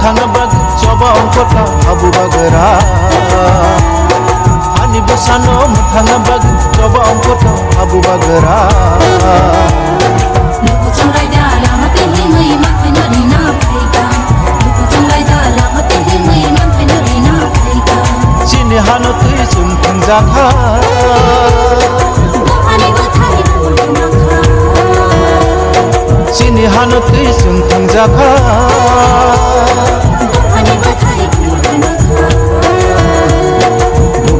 muthana bag coba ongkota abu bagara hani besano muthana bag coba ongkota abu bagara luku chungai dala mate himai makhna rina phaika luku chungai dala mate himai makhna rina phaika chini hano tui chum thangjakha ani bathai bulna kha chini hano tui chum thangjakha ani bathai bulna kha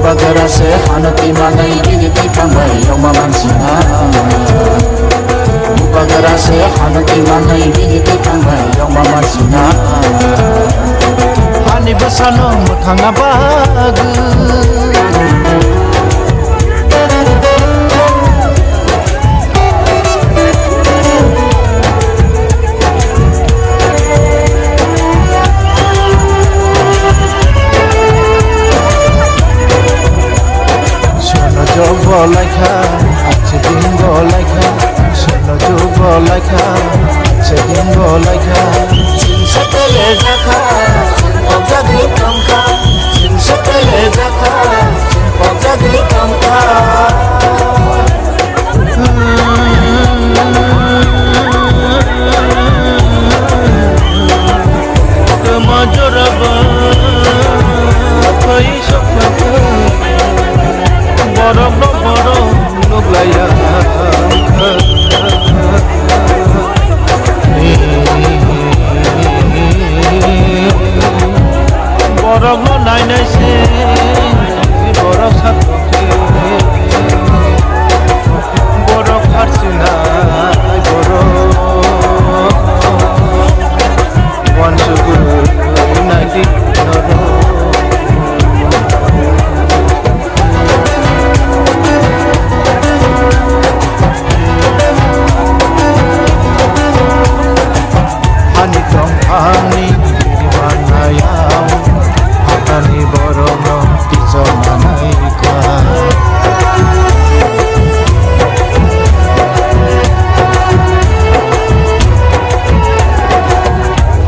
bagara se hano tui manai bini tui pangbai yoma mansina bagara se hano tui manai bini tui pangbai yoma mansina hani besano muthana bag Laika, Chedingo Laika, Solo Jugo Laika, Chedingo Laika, Sinsatele Zaka, Pogadi Kamka, Sinsatele Zaka, Pogadi Kamka. Kemajoraba, Koi Shokaka. Borok no borok nuk laya borok no nai nai se borok satke borok arsina borok once good night no Ani dimana yang akan iborono dicomanaiku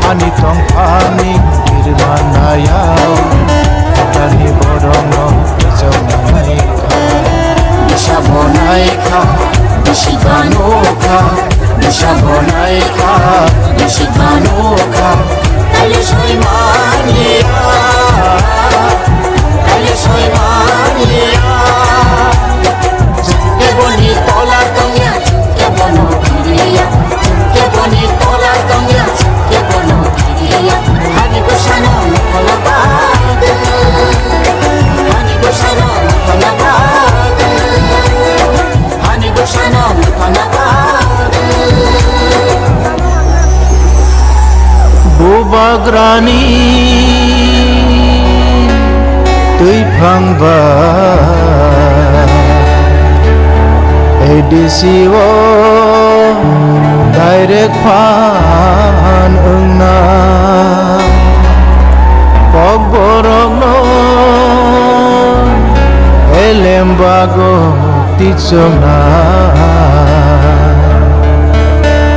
Ani tong ani dimana yang akan iborono dicomanaiku Bisa bonaika, bisa banoka Bisa bonaika, bisa banoka Dale soy Maria Dale soy Maria Qué bonito la toña, qué bueno quería Qué bonito la toña, qué bueno quería Hani gusano con la parte Hani gusano con la parte Hani gusano con la parte Bubagrani tui phangba edisiwo direct phan ungna pogborogno elembago tichona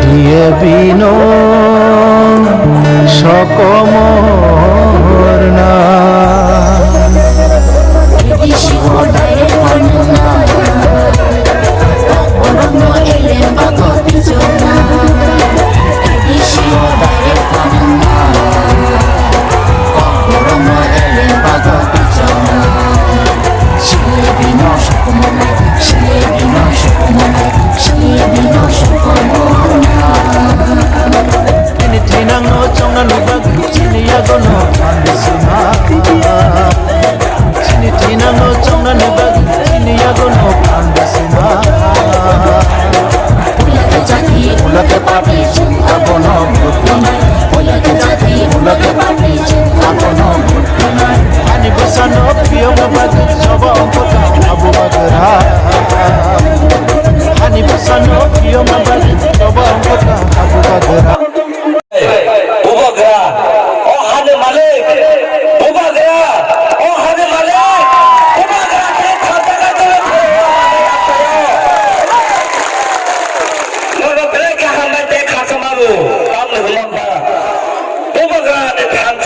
দিয়ে বিনো সকমর না Kamu, kamu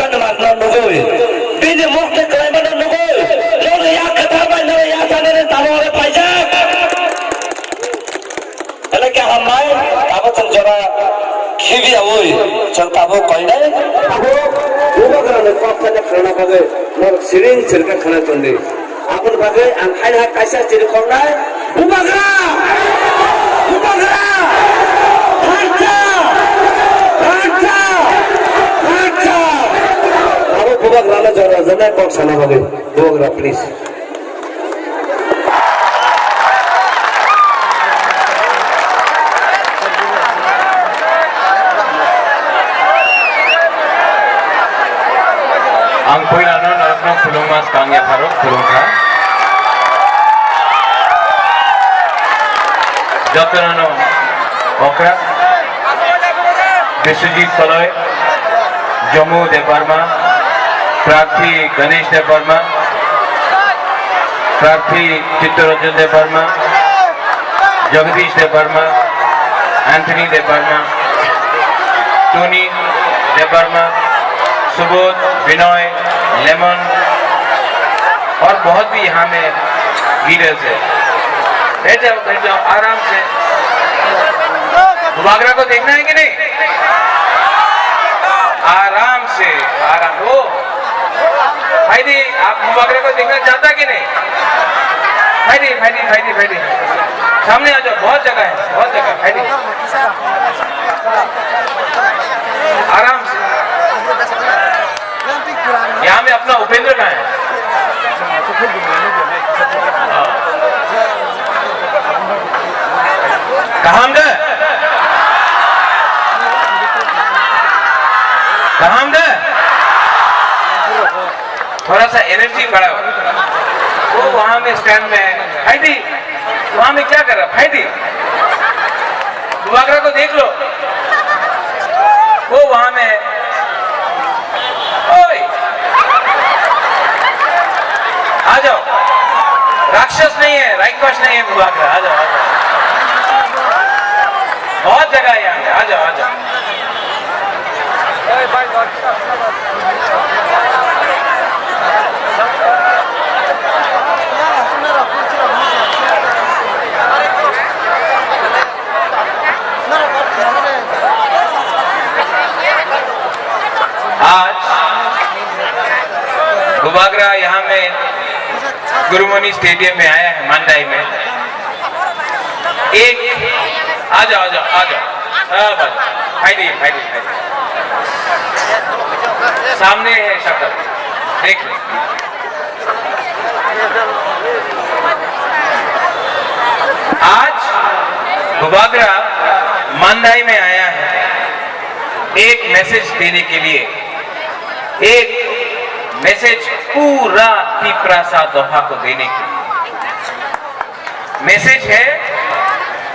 heebie आवोई चलता वो कोई नहीं अब बुबाग्रानो कप्तान खाना बागे मोर सिरिंग सिरका खाना तंदे आपन बागे आं हाइना काइसा सिरि खंनाय बुबाग्रा बुबाग्रा हाटा हाटा हाटा अब बुबाग्राला जरा जनाय पक्ष खाना बागे बुबाग्रा please Ang puilano narapno kulung mas kangya farok kulung ka. Jotono okra Biswajit Kaloy, Jammu Deparma, Prathi Ganesh Deparma, Prathi Chittaranjan Deparma, Jagdish Deparma, Anthony Deparma, Tony Deparma, Subodh Vinay Lemon और बहुत भी यहाँ में लीडर्स है। बैठ जाओ आराम से। बुबागरा को देखना है कि नहीं? आराम से आराम हो भाईदी, आप बुबागरा को देखना चाहता कि नहीं? भाईदी सामने आ जाओ, बहुत जगह है, बहुत जगह। भाईदी आराम से। यहाँ में अपना उपेंद्र कहाँ है? कहाँ हम थोड़ा सा एनर्जी बढ़ा वो वहां में स्टैंड में है। भाईदी वहां में क्या कर रहा? भाईदी बुबागरा को देख लो, वो वहां में है। आ जाओ, राक्षस नहीं है, राक्षस नहीं है बुबागरा। आ जाओ, बहुत जगह है यहाँ पे। आ जाओ। आज बुबागरा यहाँ में गुरुमुनि स्टेडियम में आया है, मंडाई में। एक आ जाओ भाई सामने है शक्ल, देख ले। आज बुबागरा मंडाई में आया है एक मैसेज देने के लिए, एक मैसेज पूरा तिप्रासा दोहा को देने की। मैसेज है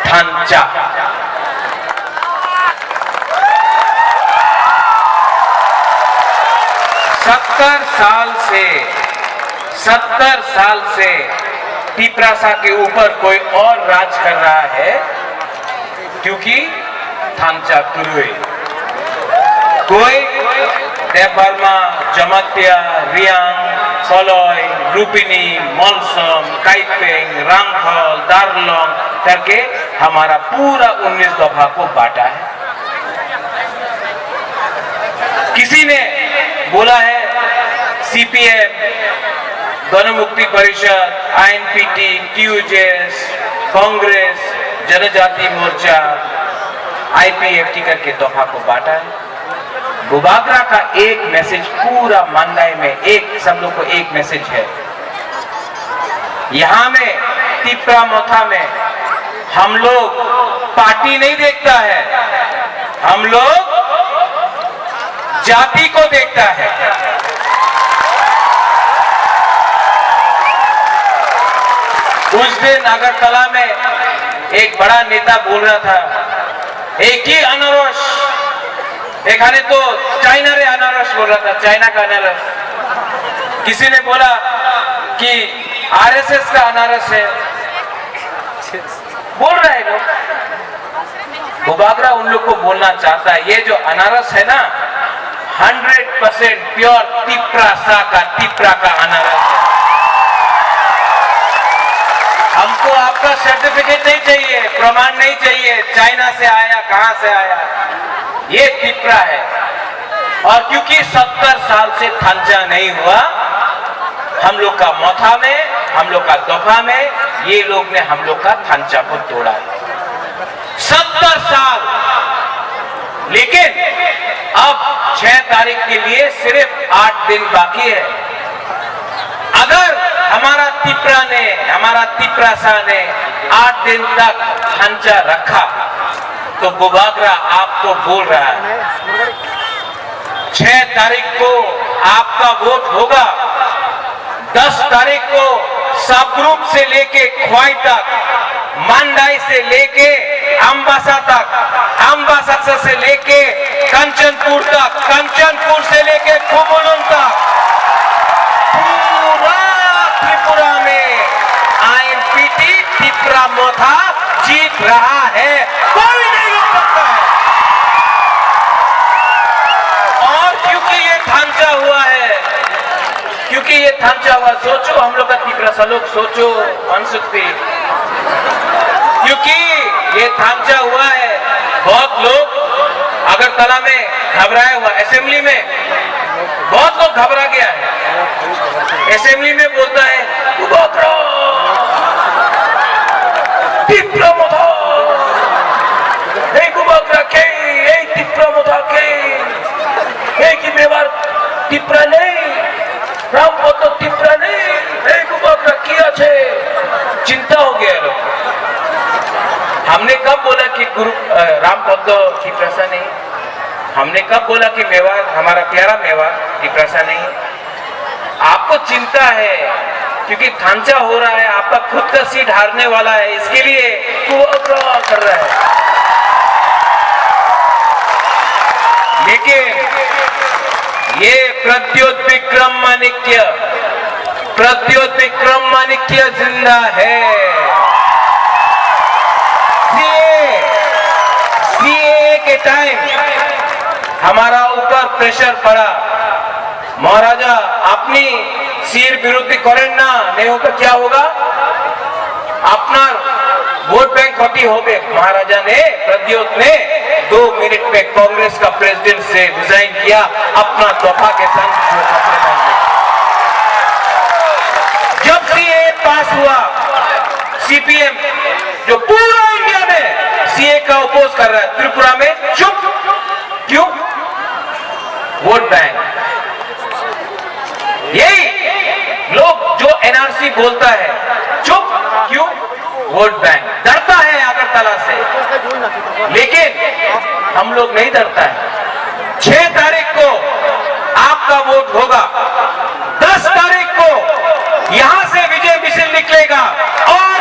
ढांचा। सत्तर साल से तिप्रासा के ऊपर कोई और राज कर रहा है, क्योंकि ढांचा तुरुई कोई देवबर्मा, जमातिया, रियांग, सोलोय, रूपिनी, मलसम, काइपेंग, रांगखल, दारलोंग करके हमारा पूरा 19 दफा को बांटा है। किसी ने बोला है सीपीएम, गणमुक्ति परिषद, आईएनपीटी, टीयूजेएस, कांग्रेस, जनजाति मोर्चा, आईपीएफटी करके दफा को बांटा है। बुबागरा का एक मैसेज पूरा मंडाई में, एक सब लोग को एक मैसेज है। यहाँ में तिप्रा मोथा में हम लोग पार्टी नहीं देखता है, हम लोग जाति को देखता है। उस दिन अगरतला में एक बड़ा नेता बोल रहा था, एक ही अनारस, एक हाने तो चाइना रे अनारस बोल रहा था, चाइना का अनारस। किसी ने बोला कि आरएसएस का अनारस है, बोल रहे लोग। बुबागरा उन लोग को बोलना चाहता है, ये जो अनारस है ना 100% प्योर तिप्रा का अनारस है। हमको आपका सर्टिफिकेट नहीं चाहिए, प्रमाण नहीं चाहिए, चाइना से आया, कहां से आया। ये तिपरा है। और क्योंकि 70 साल से थांचा नहीं हुआ, हम लोग का मोथा में, हम लोग का दोफा में ये लोग ने हम लोग का थांचा को तोड़ा है। 70 साल। लेकिन अब 6 तारीख के लिए सिर्फ 8 दिन बाकी है। अगर हमारा तिपरासा ने 8 दिन तक थांचा रखा तो बुबागरा आपको बोल रहा है 6 तारीख को आपका वोट होगा। 10 तारीख को सब ग्रुप से लेके ख्वाई तक, मांडाई से लेके अम्बासा तक, अम्बासा से लेके कंचनपुर तक, कंचनपुर से लेके खुमुलुंग तक, पूरा त्रिपुरा में आईएनपीटी तिपरा मोथा जीत रहा है, कोई नहीं रोक सकता है। और क्योंकि ये थांचा हुआ है, क्योंकि ये थांचा हुआ, सोचो हम लोग का तिपरा सा लोग सोचो मनसुखी, क्योंकि ये थांचा हुआ है। बहुत लोग अगरतला में घबराया हुआ, असेंबली में बहुत लोग घबरा गया है। असेंबली में बोलता है तिपरा मोथा तिपरा मोथा के कि मेवार तिपरा नहीं, रामपद्म तिपरा नहीं, गुबागरा किया छे। चिंता हो गया लोग। हमने कब बोला कि गुरु रामपद्म तिपरासा नहीं? हमने कब बोला कि मेवाड़ हमारा प्यारा मेवाड़ तिपरासा नहीं? आपको चिंता है क्योंकि थांचा हो रहा है, आपका खुद का सीट हारने वाला है, इसके लिए वो कर रहा है। लेकिन ये प्रद्योत विक्रम माणिक्य जिंदा है। सीए के टाइम हमारा ऊपर प्रेशर पड़ा, महाराजा अपनी सिर विरोधी करें ना, नहीं होगा क्या होगा, अपना वोट बैंक क्षति हो गए। महाराजा ने, प्रद्योत ने 2 मिनट में कांग्रेस का प्रेसिडेंट से रिजाइन किया, अपना दफा के संग जब सीए पास हुआ, सीपीएम जो पूरा इंडिया में सीए का अपोज कर रहा है, त्रिपुरा में चुप क्यों? Vote bank. यही लोग जो एनआरसी बोलता है चुप क्यों? Vote bank. डरता है अगरतला से, लेकिन हम लोग नहीं डरता है। 6 तारीख को आपका वोट होगा, 10 तारीख को यहां से विजय मिছিল निकलेगा, और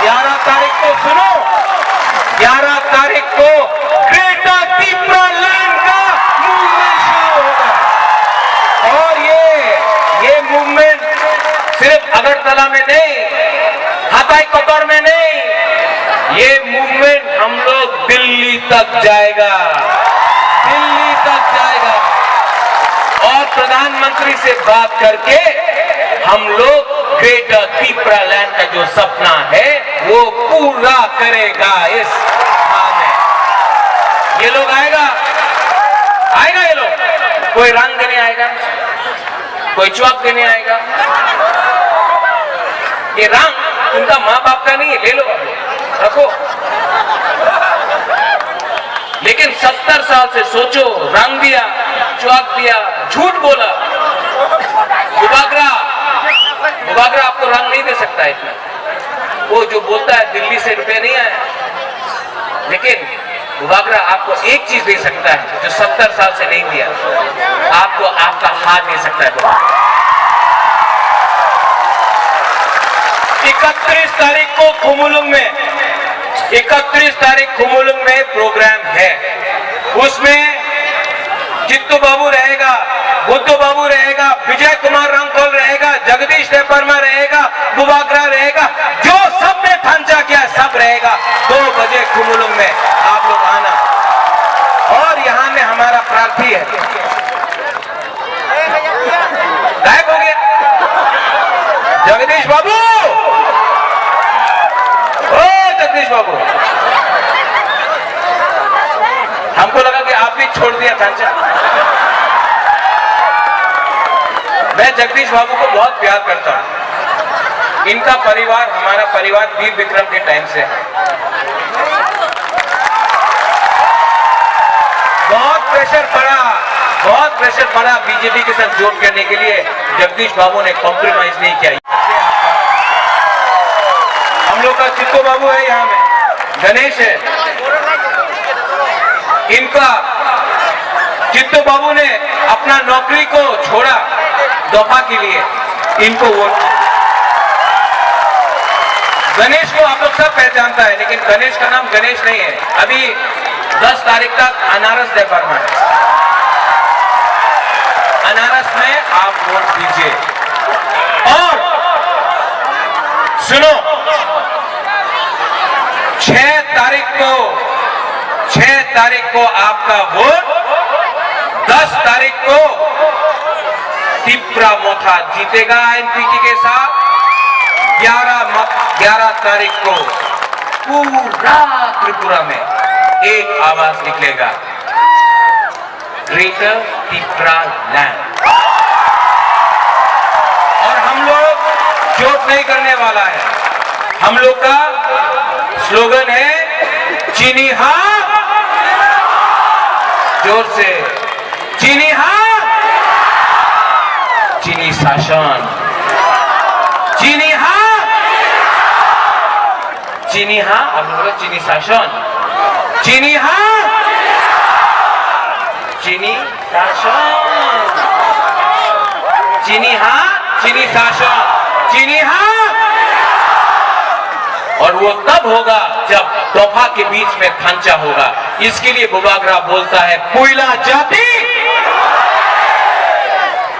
11 तारीख को सुनो, 11 तारीख को ग्रेटर तिपरा लैंड का मूवमेंट शुरू होगा। और ये मूवमेंट सिर्फ अगरतला में नहीं, हताई कतर में नहीं, ये मूवमेंट हम लोग दिल्ली तक जाएगा, दिल्ली तक जाएगा। और प्रधानमंत्री से बात करके हम लोग ग्रेटर तिपरा लैंड का जो सपना है वो पूरा करेगा। इस में ये लोग आएगा ये लोग, कोई रंग देने आएगा, कोई चौक देने आएगा। ये रंग उनका माँ बाप का नहीं है, ले लो रखो। लेकिन 70 साल से सोचो, रंग दिया, चौक दिया, झूठ बोला। बुबागरा आपको रंग नहीं दे सकता है इतना। वो जो बोलता है दिल्ली से रुपए नहीं आया, लेकिन बुबागरा आपको एक चीज दे सकता है जो 70 साल से नहीं दिया, आपको आपका हाथ दे सकता है। 31 तारीख को खुमुलुंग में, 31 तारीख खुमुलुंग में प्रोग्राम है। उसमें जित्तू बाबू रहेगा, बुद्धू बाबू रहेगा, विजय कुमार रामकोल रहेगा, जगदीश देववर्मा रहेगा, बुबागरा रहेगा, जो सबने थांचा किया सब रहेगा। 2 बजे खुमुलुंग में आप लोग आना। और यहाँ में हमारा प्रार्थी है, गायब हो गया जगदीश बाबू, ओ जगदीश बाबू, ढांचा। मैं जगदीश बाबू को बहुत प्यार करता हूं। इनका परिवार हमारा परिवार वीर विक्रम के टाइम से है। बहुत प्रेशर पड़ा बीजेपी के साथ जोड़ करने के लिए। जगदीश बाबू ने कॉम्प्रोमाइज नहीं किया। हम लोग का चित्तो बाबू है, यहाँ में गणेश है। इनका चित्तो बाबू ने अपना नौकरी को छोड़ा दफा के लिए, इनको वोट। गणेश को आप लोग सब पहचानता है, लेकिन गणेश का नाम गणेश नहीं है। अभी 10 तारीख तक अनारस दे भरना है। अनारस में आप वोट दीजिए। और सुनो, 6 तारीख को आपका वोट, 10 तारीख को तिप्रा मोथा जीतेगा एनपीटी के साथ। 11 तारीख को पूरा त्रिपुरा में एक आवाज निकलेगा, ग्रेटर तिप्रा लैंड। और हम लोग चोट नहीं करने वाला है। हम लोग का स्लोगन है चीनी हाँ, जोर से चीनी हाँ, चीनी शासन, चीनी हाँ, चीनी हाँ, अब बोलो चीनी शासन, चीनी हाँ, चीनी शासन, चीनी हाँ, चीनी शासन, चीनी हाँ। और वो तब होगा जब दफा के बीच में खांचा होगा। इसके लिए बुबागरा बोलता है कोयला जाति।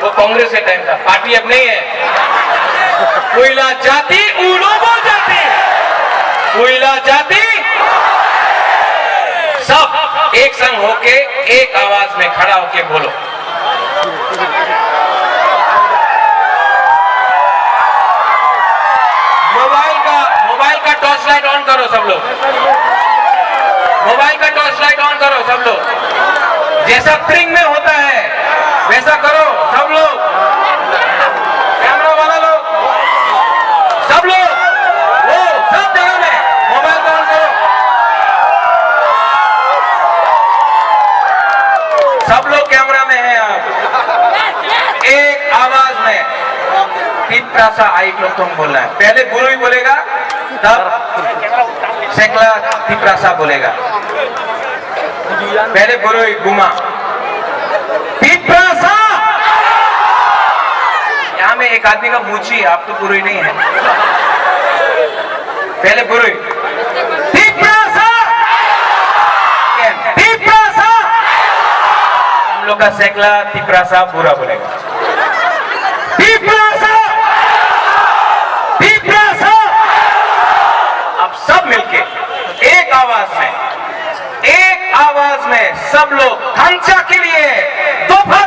वो कांग्रेस के टाइम का, पार्टी अब नहीं है। कोयला जाति उड़ोबो जाति, कोयला जाति। सब एक संग होके एक आवाज में खड़ा होके बोलो। मोबाइल का टॉर्च लाइट ऑन करो सब लोग। मोबाइल का टॉर्च लाइट ऑन करो सब लोग। जैसा स्प्रिंग में होता है वैसा करो सब लोग। कैमरा वाला लोग, सब लोग, वो सब जगह में मोबाइल का ऑन करो। सब लोग कैमरा में हैं आप। एक आवाज में तिप्रा सा आई लोग तुम बोलना है। पहले गुरु ही बोलेगा, तब सेकला तिप्रा सा बोलेगा। पहले गुरु ही गुमा तिप्रा सा। यहाँ में एक आदमी का मूछी, आप तो गुरु ही नहीं है। पहले गुरु ही तिप्रा सा, तिप्रा सा। हम लोग का सेकला तिप्रा सा पूरा बोलेगा। तिप्रा सा, तिप्रा सा। अब सब मिलके एक आवाज में सब लोग खांचा के लिए दफा